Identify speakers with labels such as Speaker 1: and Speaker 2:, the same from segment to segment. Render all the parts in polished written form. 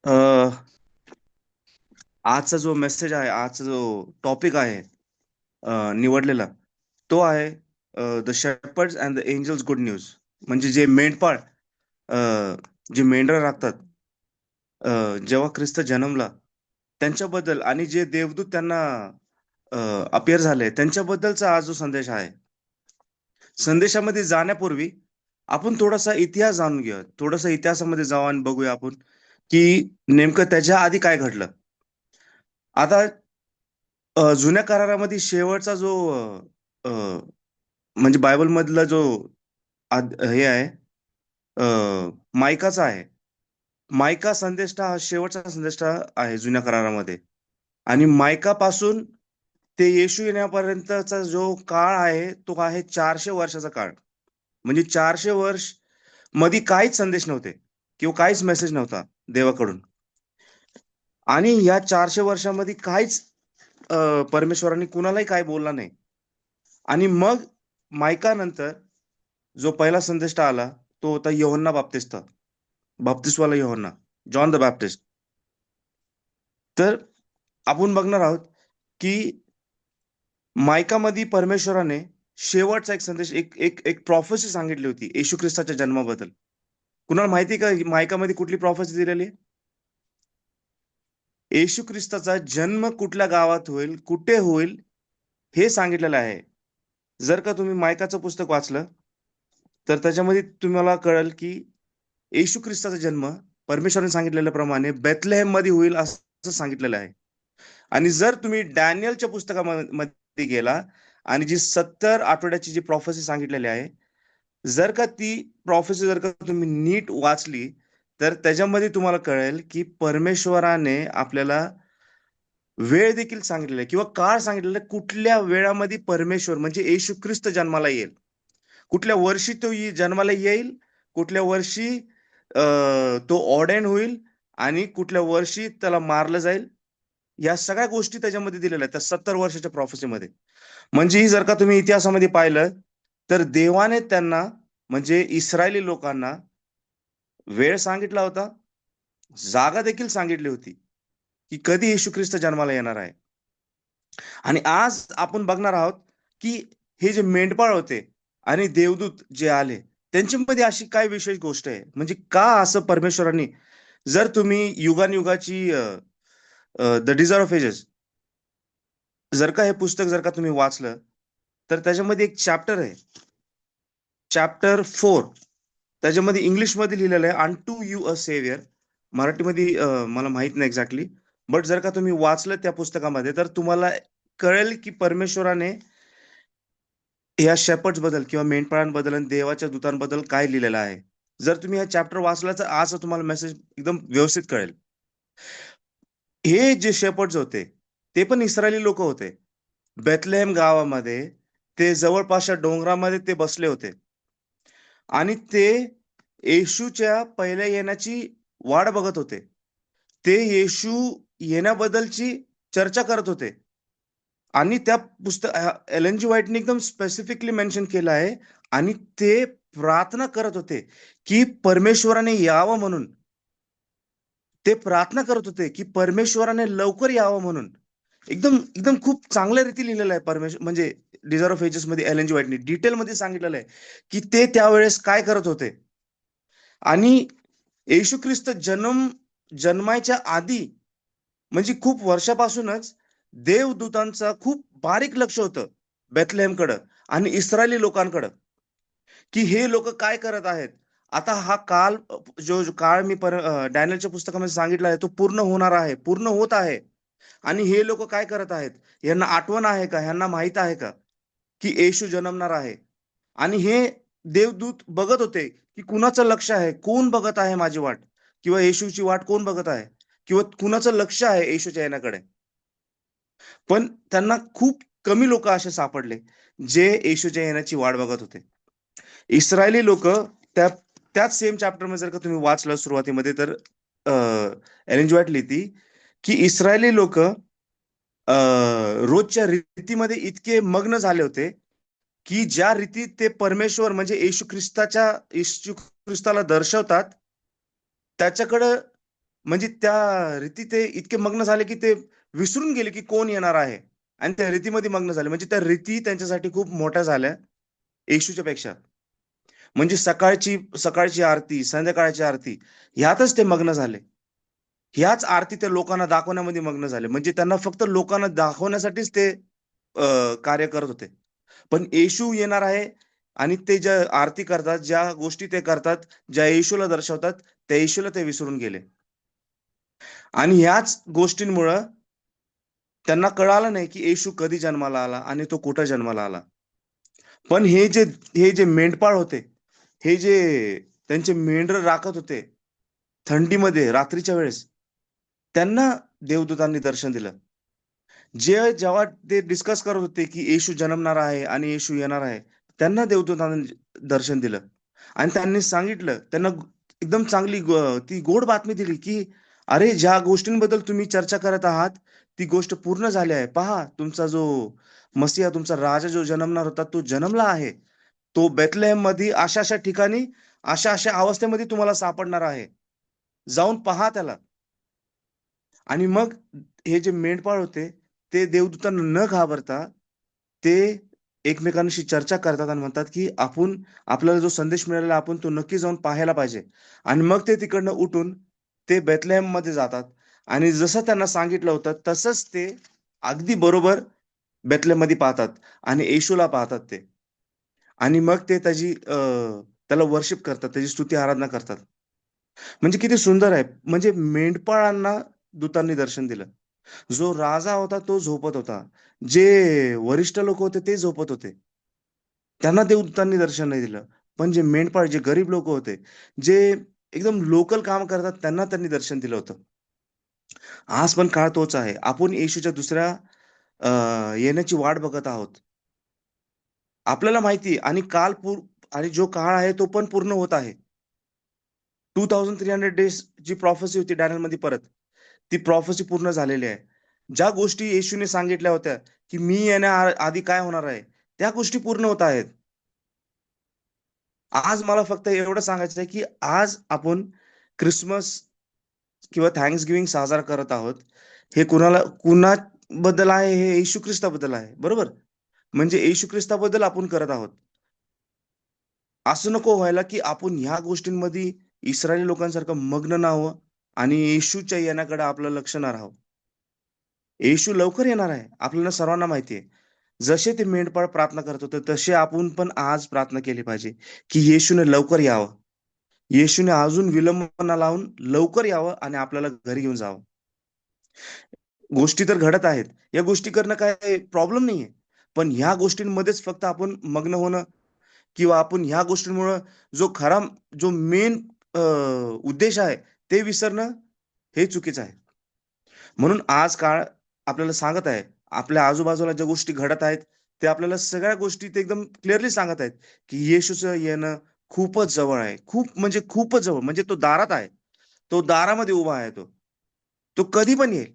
Speaker 1: अ, आजचा जो मेसेज आहे, आजचा जो टॉपिक आहे निवडलेला, तो आहे the shepherds and the angels good news. म्हणजे जे मेंढपाळ, अ, जे मेंढरं राखतात, जेव्हा ख्रिस्त जन्मला त्यांच्याबद्दल आणि जे देवदूत त्यांना अपिअर झाले त्यांच्याबद्दलचा हा जो संदेश आहे. संदेशामध्ये जाण्यापूर्वी आपण थोडासा इतिहास जाणून घेऊया. थोडासा इतिहासामध्ये जाऊ आणि बघूया आपण की नेमकं त्याच्या आधी काय घडलं. आता जुन्या करारामध्ये शेवटचा जो अ, अ, म्हणजे बायबल मधला जो हे आहे, मायकाचा आहे. मायका संदेष्टा हा शेवटचा संदेष्टा आहे जुन्या करारामध्ये. आणि मायका पासून ते येशू येण्यापर्यंतचा जो काळ आहे तो आहे 400 वर्षाचा काळ. म्हणजे 400 वर्ष मध्ये काहीच संदेश नव्हते किंवा काहीच मेसेज नव्हता देवाकडून. आणि या 400 वर्षामध्ये काहीच परमेश्वरांनी कुणालाही काय बोलला नाही. आणि मग मायका नंतर जो पहिला संदेश आला तो होता Yohanna Baptista, बाप्तिस्वाला Yohanna, John the Baptist. तर आपण बघणार आहोत की मायकामध्ये परमेश्वराने शेवटचा एक संदेश, एक एक एक प्रॉफेसी सांगितली होती येशू ख्रिस्ताच्या जन्माबद्दल. कुणाला माहिती का मायकामध्ये कुठली प्रॉफेसी दिलेली आहे? येशू ख्रिस्ताचा जन्म कुठल्या गावात होईल, कुठे होईल, हे सांगितलेलं आहे. जर का तुम्ही मायकाचं पुस्तक वाचलं तर त्याच्यामध्ये तुम्हाला कळेल की येशू ख्रिस्ताचा जन्म परमेश्वराने सांगितलेल्याप्रमाणे बेथलेहेम मध्ये होईल असं सांगितलेलं आहे. आणि जर तुम्ही डॅनियलच्या पुस्तकामध्ये गेला आणि जी 70 आठवड्याची जी प्रोफेसी सांगितलेली आहे, जर का ती प्रोफेसी जर का तुम्ही नीट वाचली तर त्याच्यामध्ये तुम्हाला कळेल की परमेश्वराने आपल्याला वेळ देखील सांगितलेला आहे किंवा काळ सांगितलेला आहे, कुठल्या वेळामध्ये परमेश्वर म्हणजे येशू ख्रिस्त जन्माला येईल, कुठल्या वर्षी तो जन्माला येईल, कुठल्या वर्षी तो ऑर्डेन होईल आणि कुठल्या वर्षी त्याला मारलं जाईल. या सगळ्या गोष्टी त्याच्यामध्ये दिलेल्या आहेत त्या 70 वर्षाच्या प्रोफेसीमध्ये. म्हणजे ही जर का तुम्ही इतिहासामध्ये पाहिलं तर देवाने त्यांना म्हणजे इस्रायली लोकांना वेळ सांगितला होता, जागा देखील सांगितली होती की कधी येशू ख्रिस्त जन्माला येणार आहे. आणि आज आपण बघणार आहोत की हे जे मेंढपाळ होते आणि देवदूत जे आले त्यांच्यामध्ये अशी काय विशेष गोष्ट आहे, म्हणजे का असं परमेश्वरांनी. जर तुम्ही युगानयुगाची द डिझायर ऑफ एजेस, जर का हे पुस्तक जर का तुम्ही वाचलं तर त्याच्यामध्ये एक चॅप्टर आहे, चॅप्टर 4. त्याच्यामध्ये इंग्लिशमध्ये लिहिलेलं आहे अन टू यू अ सेव्हियर. मराठीमध्ये मला माहित नाही एक्झॅक्टली. बट जर का तुम्ही वाचलं त्या पुस्तकामध्ये तर तुम्हाला कळेल की परमेश्वराने या शेपर्ड्स बद्दल किंवा मेंढपाळांबद्दल आणि देवाच्या दूतांबद्दल काय लिहिलेलं आहे. जर तुम्ही हा चॅप्टर वाचला तर आज तुम्हाला मेसेज एकदम व्यवस्थित कळेल. हे जे शेपर्ड्स होते ते पण इस्रायली लोक होते. बेथलेहेम गावामध्ये ते जवळपासच्या डोंगरामध्ये ते बसले होते आणि ते येशूच्या पहिल्या येण्याची वाट बघत होते. ते येशू येण्याबद्दलची चर्चा करत होते. आणि त्या पुस्तक एल एन जी व्हाईटने एकदम स्पेसिफिकली मेन्शन केलं आहे. आणि ते प्रार्थना करत होते की परमेश्वराने यावं म्हणून. ते प्रार्थना करत होते की परमेश्वराने लवकर यावं म्हणून. एकदम एकदम खूप चांगल्या रीती लिहिलेलं आहे परमेश्वर म्हणजे डिझायर ऑफ एजेस मध्ये एल एन जी व्हाईटने डिटेलमध्ये सांगितलेलं आहे की ते त्यावेळेस काय करत होते. आणि येशू ख्रिस्त जन्मायच्या आधी म्हणजे खूप वर्षापासूनच देवदूतांचा खूप बारीक लक्ष होतं बेथलेहेमकडं आणि इस्रायली लोकांकडं, की हे लोक काय करत आहेत. आता हा काल, जो जो काळ मी डॅनियलच्या पुस्तकामध्ये सांगितला आहे तो पूर्ण होणार आहे, पूर्ण होत आहे. आणि हे लोक काय करत आहेत, यांना आठवण आहे का, यांना माहित आहे का की येशू जन्मणार आहे. आणि हे देवदूत बघत होते की कुणाचं लक्ष आहे, कोण बघत आहे माझी वाट, किंवा येशूची वाट कोण बघत आहे, किंवा कुणाचं लक्ष आहे येशूच्या येण्याकडे. पण त्यांना खूप कमी लोक असे सापडले जे येशूच्या येण्याची वाट बघत होते. इस्रायली लोक त्या त्याच सेम चॅप्टर मध्ये जर का तुम्ही वाचलं सुरुवातीमध्ये तर एलेन जी व्हाईट लिहिती की इस्रायली लोक रोजच्या रीतीमध्ये इतके मग्न झाले होते की ज्या रीतीत ते परमेश्वर म्हणजे येशू ख्रिस्ताला दर्शवतात त्याच्याकडं म्हणजे त्या रीती ते इतके मग्न झाले की ते विसरून गेले की कोण येणार आहे, आणि त्या रीतीमध्ये मग्न झाले. म्हणजे त्या रीती त्यांच्यासाठी खूप मोठ्या झाल्या येशूच्या पेक्षा. म्हणजे सकाळची सकाळची आरती, संध्याकाळची आरती, ह्यातच ते मग्न झाले. ह्याच आरती ते लोकांना दाखवण्यामध्ये मग्न झाले. म्हणजे त्यांना फक्त लोकांना दाखवण्यासाठीच ते कार्य करत होते. पण येशू येणार आहे, आणि ते ज्या आरती करतात, ज्या गोष्टी ते करतात, ज्या येशूला दर्शवतात, त्या येशूला ते विसरून गेले. आणि ह्याच गोष्टींमुळं त्यांना कळालं नाही, की येशू कधी जन्माला आला आणि तो कुठं जन्माला आला. पण हे जे मेंढपाळ होते, हे जे त्यांचे मेंढरं राखत होते थंडीमध्ये रात्रीच्या वेळेस, त्यांना देवदूतांनी दर्शन दिलं. जेव्हा ते डिस्कस करत होते, की येशू जन्मणार आहे आणि येशू येणार आहे, त्यांना देवदूतांनी दर्शन दिलं. आणि त्यांनी सांगितलं, त्यांना एकदम चांगली ती गोड बातमी दिली, की "अरे, ज्या गोष्टींबद्दल तुम्ही चर्चा करत आहात, ती गोष्ट पूर्ण झाली आहे. पहा, तुमचा जो मसीहा, तुमचा राजा जो जन्मणार होता, तो जन्मला आहे. तो बेथलेहेममध्ये अशा-अशा ठिकाणी, अशा-अशा अवस्थेमध्ये तुम्हाला सापडणार आहे. जाऊन पहा त्याला." आणि मग हे जे मेंढपाळ होते, ते देवदूतांना न घाबरता, ते एकमेकांशी चर्चा करतात आणि म्हणतात, की आपल्याला जो संदेश मिळालेला आपण तो नक्की जाऊन पाहायला पाहिजे. आणि मग ते तिकडनं उठून ते बेथलेहेममध्ये जातात, आणि जसं त्यांना सांगितलं होतं तसंच ते अगदी बरोबर बेथलेहममध्ये पाहतात आणि येशूला पाहतात ते. आणि मग ते त्याला वर्शिप करतात, त्याची स्तुती आराधना करतात. म्हणजे किती सुंदर आहे. म्हणजे मेंढपाळांना दूतांनी दर्शन दिलं. जो राजा होता तो झोपत होता. जे वरिष्ठ लोक होते ते झोपत होते. त्यांना देवदूतांनी दर्शन नाही दिलं. पण जे मेंढपाळ, जे गरीब लोकं होते, जे एकदम लोकल काम करतात, त्यांना त्यांनी दर्शन दिलं होतं. आज पण काळ तोच आहे. आपण येशूच्या दुसऱ्या येण्याची वाट बघत आहोत. आपल्याला माहिती आहे, आणि आणि जो काळ आहे तो पण पूर्ण होत आहे. 2300 डेज जी प्रॉफेसी होती डॅनियलमध्ये परत, ती प्रॉफेसी पूर्ण झालेली आहे. ज्या गोष्टी येशूने सांगितल्या होत्या, की मी आधी काय होणार आहे, त्या गोष्टी पूर्ण होत आहेत. आज मला फक्त एवढं सांगायचं आहे, की आज आपण ख्रिसमस किंवा थँक्सगिव्हिंग साजरा करत आहोत. हे कुणाबद्दल आहे? हे येशू ख्रिस्ताबद्दल आहे. बरोबर? म्हणजे येशू ख्रिस्ताबद्दल आपण करत आहोत. असं नको व्हायला, की आपण ह्या गोष्टींमध्ये इस्रायली लोकांसारखं मग्न न व्हावं आणि येशूच्या येण्याकडे आपलं लक्ष न राहावं. येशू लवकर येणार आहे. आपल्याला सर्वांना माहिती आहे. जसे ते मेंढपाळ प्रार्थना करत होते, तसे आपण पण आज प्रार्थना केली पाहिजे, की येशूने लवकर यावं. येशूने अजून विलंब न लावून लवकर यावं आणि आपल्याला घरी घेऊन जावं. गोष्टी तर घडत आहेत. या गोष्टी करणं काय प्रॉब्लेम नाहीये. पण ह्या गोष्टींमध्येच फक्त आपण मग्न होणं, किंवा आपण ह्या गोष्टींमुळं जो मेन उद्देश आहे, ते विसरणं, हे चुकीचं आहे. म्हणून आज काळ आपल्याला सांगत आहे, आपल्या आजूबाजूला ज्या गोष्टी घडत आहेत, ते आपल्याला सगळ्या गोष्टी ते एकदम क्लिअरली सांगत आहेत, की येशूचं येणं खूपच जवळ आहे. खूप म्हणजे खूपच जवळ. म्हणजे तो दारात आहे. तो दारामध्ये उभा आहे तो. तो कधी पण येईल.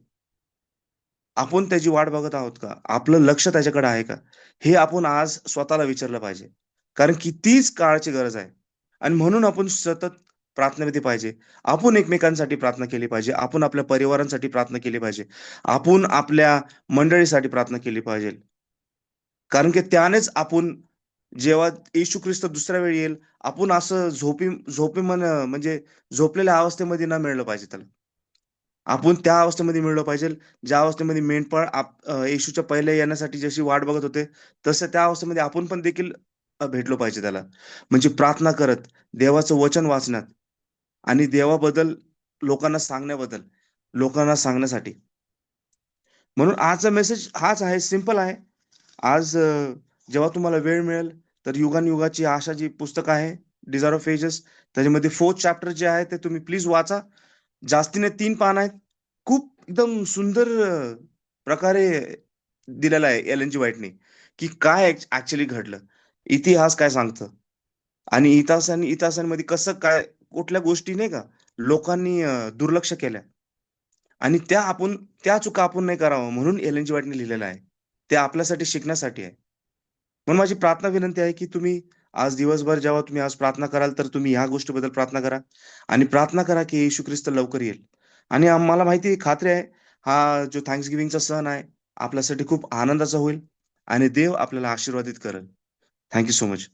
Speaker 1: आपण त्याची वाट बघत आहोत का? आपलं लक्ष त्याच्याकडे आहे का? हे आपण आज स्वतःला विचारलं पाहिजे. कारण की तीच काळाची गरज आहे. आणि म्हणून आपण सतत प्रार्थनेमध्ये पाहिजे. आपण एकमेकांसाठी प्रार्थना केली पाहिजे. आपण आपल्या परिवारांसाठी प्रार्थना केली पाहिजे. आपण आपल्या मंडळीसाठी प्रार्थना केली पाहिजे. कारण की त्यानेच आपण जेव्हा येशू ख्रिस्त दुसऱ्या वेळी येईल, आपण असं म्हणजे झोपलेल्या अवस्थेमध्ये न मिळलं पाहिजे त्याला. आपण त्या अवस्थेमध्ये मिळलं पाहिजे, ज्या अवस्थेमध्ये मेंढपाळ येशूच्या पहिल्या येण्यासाठी जशी वाट बघत होते, तसं त्या अवस्थेमध्ये आपण पण देखील भेटलो पाहिजे त्याला. म्हणजे प्रार्थना करत, देवाचं वचन वाचण्यात आणि देवाबद्दल लोकांना सांगण्यासाठी. म्हणून आजचा मेसेज हाच आहे, सिंपल आहे. आज जेव्हा तुम्हाला वेळ मिळेल, तर युगांयुगाची आशा जी पुस्तक आहे, डिझायर ऑफ एजेस, त्याच्यामध्ये 4th चॅप्टर जे आहे, ते तुम्ही प्लीज वाचा. जास्तीने 3 पान आहेत. खूप एकदम सुंदर प्रकारे दिलेला आहे एलन जी व्हाईटनी, की काय ॲक्चुअली घडलं. इतिहास काय सांगतं आणि इतिहासांमध्ये कसं काय, कुठल्या गोष्टी नाही का लोकांनी दुर्लक्ष केल्या, आणि त्या चुका आपण नाही करावं म्हणून एलन जी व्हाईटने लिहिलेलं आहे. ते आपल्यासाठी शिकण्यासाठी आहे. म्हणून माझी प्रार्थना विनंती आहे, की तुम्ही आज दिवसभर जेव्हा तुम्ही आज प्रार्थना कराल, तर तुम्ही ह्या गोष्टीबद्दल प्रार्थना करा आणि प्रार्थना करा, की येशू ख्रिस्त लवकर येईल. आणि आम्हाला माहिती आहे, खात्री आहे, हा जो थँक्स गिव्हिंगचा सण आहे आपल्यासाठी खूप आनंदाचा होईल आणि देव आपल्याला आशीर्वादित करेल. Thank you so much.